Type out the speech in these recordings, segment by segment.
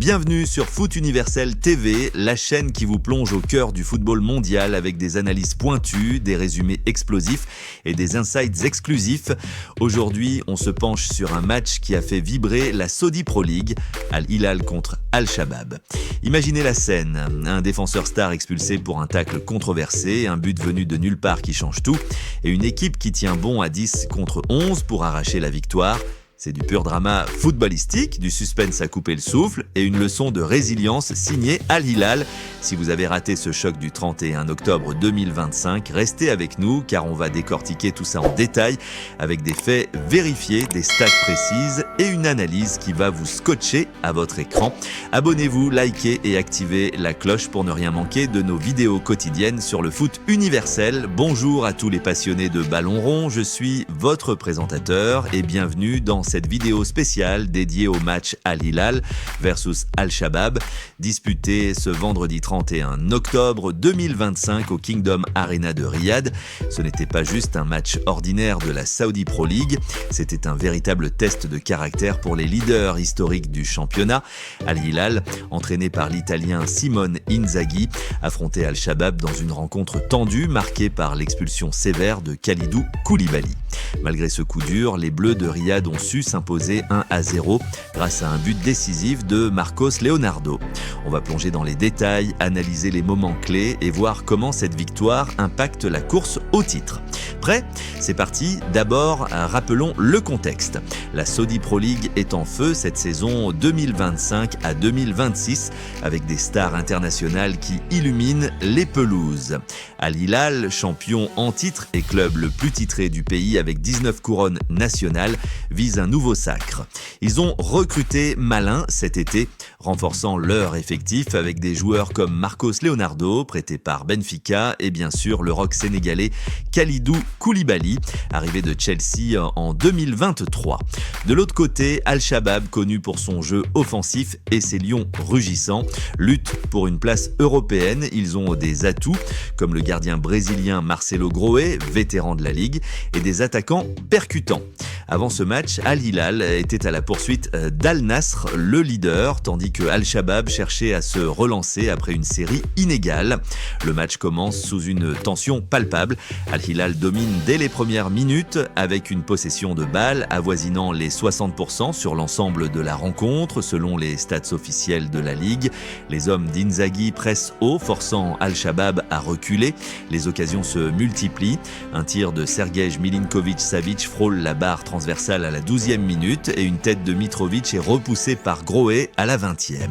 Bienvenue sur Foot Universel TV, la chaîne qui vous plonge au cœur du football mondial avec des analyses pointues, des résumés explosifs et des insights exclusifs. Aujourd'hui, on se penche sur un match qui a fait vibrer la Saudi Pro League, Al-Hilal contre Al-Shabab. Imaginez la scène, un défenseur star expulsé pour un tacle controversé, un but venu de nulle part qui change tout, et une équipe qui tient bon à 10 contre 11 pour arracher la victoire. C'est du pur drama footballistique, du suspense à couper le souffle et une leçon de résilience signée Al-Hilal. Si vous avez raté ce choc du 31 octobre 2025, restez avec nous car on va décortiquer tout ça en détail avec des faits vérifiés, des stats précises et une analyse qui va vous scotcher à votre écran. Abonnez-vous, likez et activez la cloche pour ne rien manquer de nos vidéos quotidiennes sur le foot universel. Bonjour à tous les passionnés de ballon rond, je suis votre présentateur et bienvenue dans cette vidéo spéciale dédiée au match Al-Hilal versus Al-Shabab, disputé ce vendredi 31 octobre 2025 au Kingdom Arena de Riyad. Ce n'était pas juste un match ordinaire de la Saudi Pro League, c'était un véritable test de caractère pour les leaders historiques du championnat. Al-Hilal, entraîné par l'Italien Simone Inzaghi, affrontait Al-Shabab dans une rencontre tendue marquée par l'expulsion sévère de Kalidou Koulibaly. Malgré ce coup dur, les Bleus de Riyad ont su s'imposer 1-0 grâce à un but décisif de Marcos Leonardo. On va plonger dans les détails, analyser les moments clés et voir comment cette victoire impacte la course au titre. Prêt ? C'est parti. D'abord, rappelons le contexte. La Saudi Pro League est en feu cette saison 2025 à 2026 avec des stars internationales qui illuminent les pelouses. Al-Hilal, champion en titre et club le plus titré du pays avec 19 couronnes nationales, vise un nouveau sacre. Ils ont recruté malin cet été, renforçant leur effectif avec des joueurs comme Marcos Leonardo, prêté par Benfica, et bien sûr le rock sénégalais Kalidou Koulibaly, arrivé de Chelsea en 2023. De l'autre côté, Al-Shabab, connu pour son jeu offensif et ses lions rugissants, lutte pour une place européenne. Ils ont des atouts, comme le gardien brésilien Marcelo Grohe, vétéran de la Ligue, et des attaquants percutants. Avant ce match, Al-Hilal était à la poursuite d'Al-Nasr, le leader, tandis que Al-Shabab cherchait à se relancer après une série inégale. Le match commence sous une tension palpable. Al-Hilal domine dès les premières minutes avec une possession de balle avoisinant les 60% sur l'ensemble de la rencontre, selon les stats officiels de la Ligue. Les hommes d'Inzaghi pressent haut, forçant Al-Shabab à reculer. Les occasions se multiplient. Un tir de Sergej Milinkovic-Savic frôle la barre transversale à la 12e minute et une tête de Mitrovic est repoussée par Grohe à la 20e.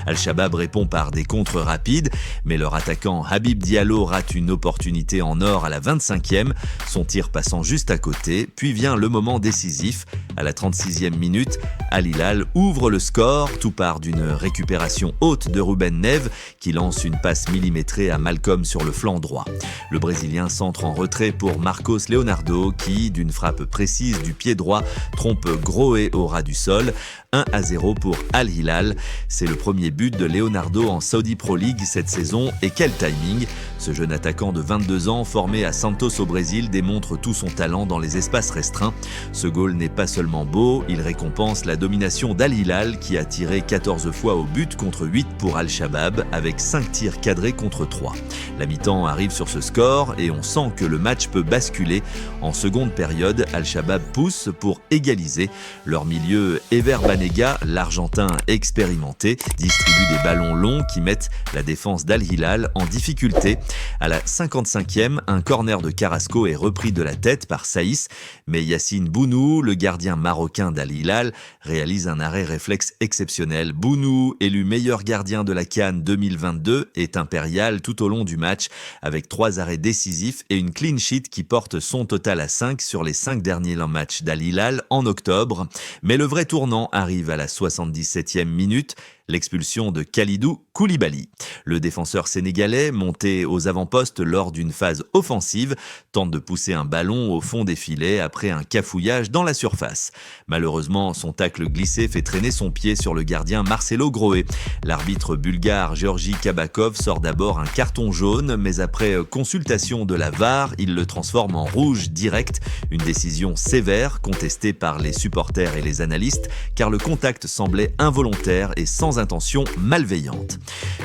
Al-Shabab répond par des contres rapides, mais leur attaquant Habib Diallo rate une opportunité en or à la 25e, son tir passant juste à côté, puis vient le moment décisif. À la 36e minute, Al-Hilal ouvre le score, tout part d'une récupération haute de Ruben Neves qui lance une passe millimétrée à Malcolm sur le flanc droit. Le Brésilien centre en retrait pour Marcos Leonardo qui, d'une frappe précise du pied droit, trompe Grohe au ras du sol. 1-0 pour Al-Hilal. C'est le premier but de Leonardo en Saudi Pro League cette saison et quel timing! Ce jeune attaquant de 22 ans formé à Santos au Brésil démontre tout son talent dans les espaces restreints. Ce goal n'est pas seulement beau, il récompense la domination d'Al-Hilal qui a tiré 14 fois au but contre 8 pour Al-Shabab avec 5 tirs cadrés contre 3. La mi-temps arrive sur ce score et on sent que le match peut basculer. En seconde période, Al-Shabab pousse pour égaliser. Leur milieu Ever Banega, l'Argentin expérimenté, distribue des ballons longs qui mettent la défense d'Al-Hilal en difficulté. À la 55e, un corner de Carrasco est repris de la tête par Saïs, mais Yassine Bounou, le gardien marocain d'Al-Hilal, réalise un arrêt réflexe exceptionnel. Bounou, élu meilleur gardien de la CAN 2022, est impérial tout au long du match, avec 3 arrêts décisifs et une clean sheet qui porte son total à 5 sur les 5 derniers matchs d'Al-Hilal en octobre. Mais le vrai tournant arrive à la 77e minute, l'expulsion de Kalidou Koulibaly. Le défenseur sénégalais, monté au aux avant-postes lors d'une phase offensive, tente de pousser un ballon au fond des filets après un cafouillage dans la surface. Malheureusement, son tacle glissé fait traîner son pied sur le gardien Marcelo Grohe. L'arbitre bulgare Georgi Kabakov sort d'abord un carton jaune, mais après consultation de la VAR, il le transforme en rouge direct, une décision sévère contestée par les supporters et les analystes, car le contact semblait involontaire et sans intention malveillante.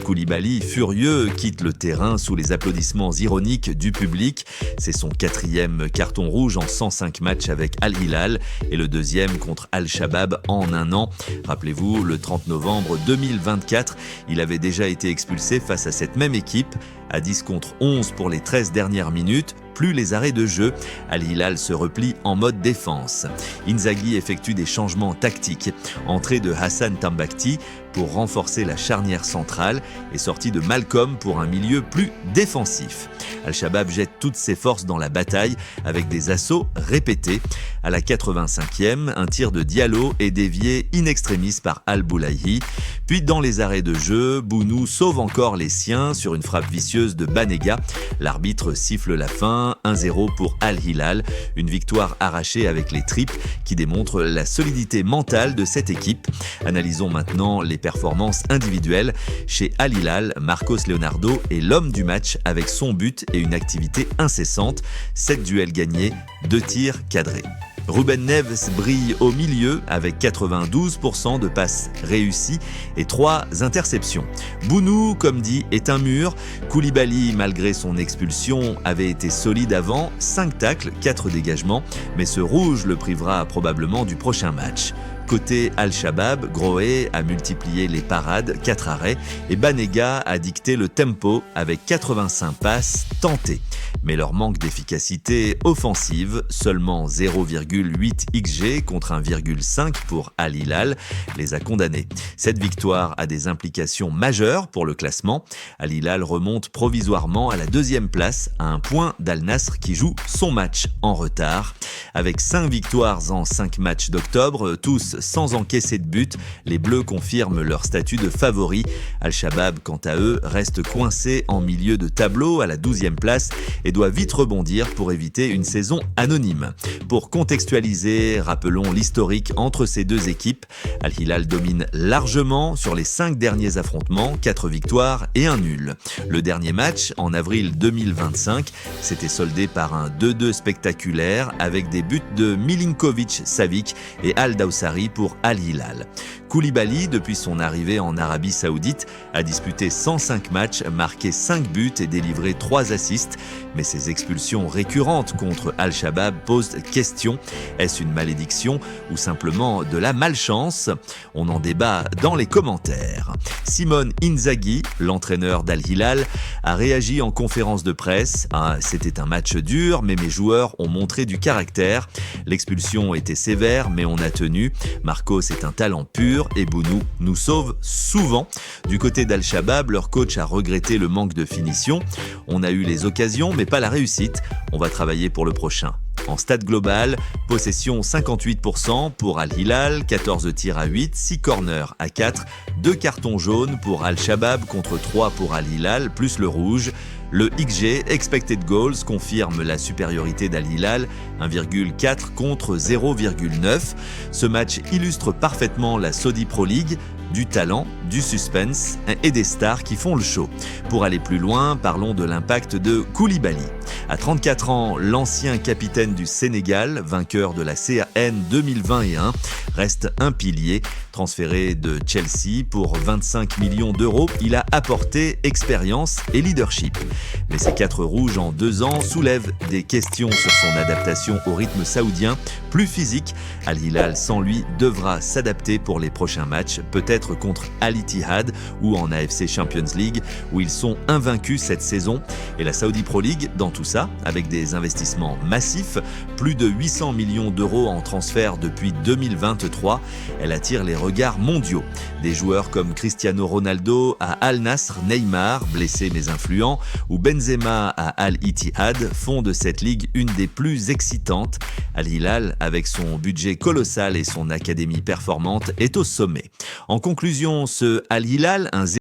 Koulibaly, furieux, quitte le terrain sous les applaudissements ironiques du public. C'est son 4e carton rouge en 105 matchs avec Al Hilal et le 2e contre Al-Shabaab en un an. Rappelez-vous, le 30 novembre 2024, il avait déjà été expulsé face à cette même équipe. À 10 contre 11 pour les 13 dernières minutes, plus les arrêts de jeu. Al Hilal se replie en mode défense. Inzaghi effectue des changements tactiques. Entrée de Hassan Tambakti pour renforcer la charnière centrale et sortie de Malcolm pour un milieu plus défensif. Al-Shabaab jette toutes ses forces dans la bataille avec des assauts répétés. À la 85e, un tir de Diallo est dévié in extremis par Al-Boulahi. Puis dans les arrêts de jeu, Bounou sauve encore les siens sur une frappe vicieuse de Banega. L'arbitre siffle la fin, 1-0 pour Al Hilal. Une victoire arrachée avec les tripes qui démontre la solidité mentale de cette équipe. Analysons maintenant les performances individuelles. Chez Al Hilal, Marcos Leonardo est l'homme du match avec son but et une activité incessante. 7 duels gagnés, 2 tirs cadrés. Ruben Neves brille au milieu avec 92% de passes réussies et 3 interceptions. Bounou, comme dit, est un mur. Koulibaly, malgré son expulsion, avait été solide avant, 5 tacles, 4 dégagements, mais ce rouge le privera probablement du prochain match. Côté Al-Shabaab, Grohe a multiplié les parades, 4 arrêts, et Banega a dicté le tempo avec 85 passes tentées. Mais leur manque d'efficacité offensive, seulement 0,8 XG contre 1,5 pour Al Hilal, les a condamnés. Cette victoire a des implications majeures pour le classement. Al Hilal remonte provisoirement à la 2e place, à un point d'Al Nasr qui joue son match en retard. Avec 5 victoires en 5 matchs d'octobre, tous sans encaisser de but, les Bleus confirment leur statut de favori. Al-Shabaab, quant à eux, reste coincé en milieu de tableau à la 12e place et doit vite rebondir pour éviter une saison anonyme. Pour contextualiser, rappelons l'historique entre ces deux équipes. Al Hilal domine largement sur les 5 derniers affrontements, 4 victoires et 1 nul. Le dernier match, en avril 2025, s'était soldé par un 2-2 spectaculaire avec des buts de Milinkovic-Savic et Al-Dawsari pour Al Hilal. Koulibaly, depuis son arrivée en Arabie Saoudite, a disputé 105 matchs, marqué 5 buts et délivré 3 assists. Mais ces expulsions récurrentes contre Al-Shabaab posent question. Est-ce une malédiction ou simplement de la malchance? On en débat dans les commentaires. Simone Inzaghi, l'entraîneur d'Al Hilal, a réagi en conférence de presse. C'était un match dur, mais mes joueurs ont montré du caractère. L'expulsion était sévère, mais on a tenu. Marcos est un talent pur et Bounou nous sauve souvent. Du côté d'Al-Shabaab, leur coach a regretté le manque de finition. On a eu les occasions, mais pas la réussite. On va travailler pour le prochain. En stade global, possession 58% pour Al Hilal, 14 tirs à 8, 6 corners à 4, 2 cartons jaunes pour Al-Shabaab contre 3 pour Al Hilal, plus le rouge. Le XG, Expected Goals, confirme la supériorité d'Al Hilal, 1,4 contre 0,9. Ce match illustre parfaitement la Saudi Pro League, du talent, du suspense et des stars qui font le show. Pour aller plus loin, parlons de l'impact de Koulibaly. À 34 ans, l'ancien capitaine du Sénégal, vainqueur de la CAN 2021, reste un pilier. Transféré de Chelsea pour 25 millions d'euros, il a apporté expérience et leadership. Mais ces 4 rouges en 2 ans soulèvent des questions sur son adaptation au rythme saoudien, plus physique. Al Hilal, sans lui, devra s'adapter pour les prochains matchs, peut-être contre Al Ittihad ou en AFC Champions League, où ils sont invaincus cette saison. Et la Saudi Pro League, dans tout ça, avec des investissements massifs, plus de 800 millions d'euros en transfert depuis 2023, elle attire les regards mondiaux. Des joueurs comme Cristiano Ronaldo à Al Nasr, Neymar, blessé mais influent, ou Benzema à Al Ittihad font de cette ligue une des plus excitantes. Al Hilal, avec son budget colossal et son académie performante, est au sommet. En conclusion, ce Al Hilal, un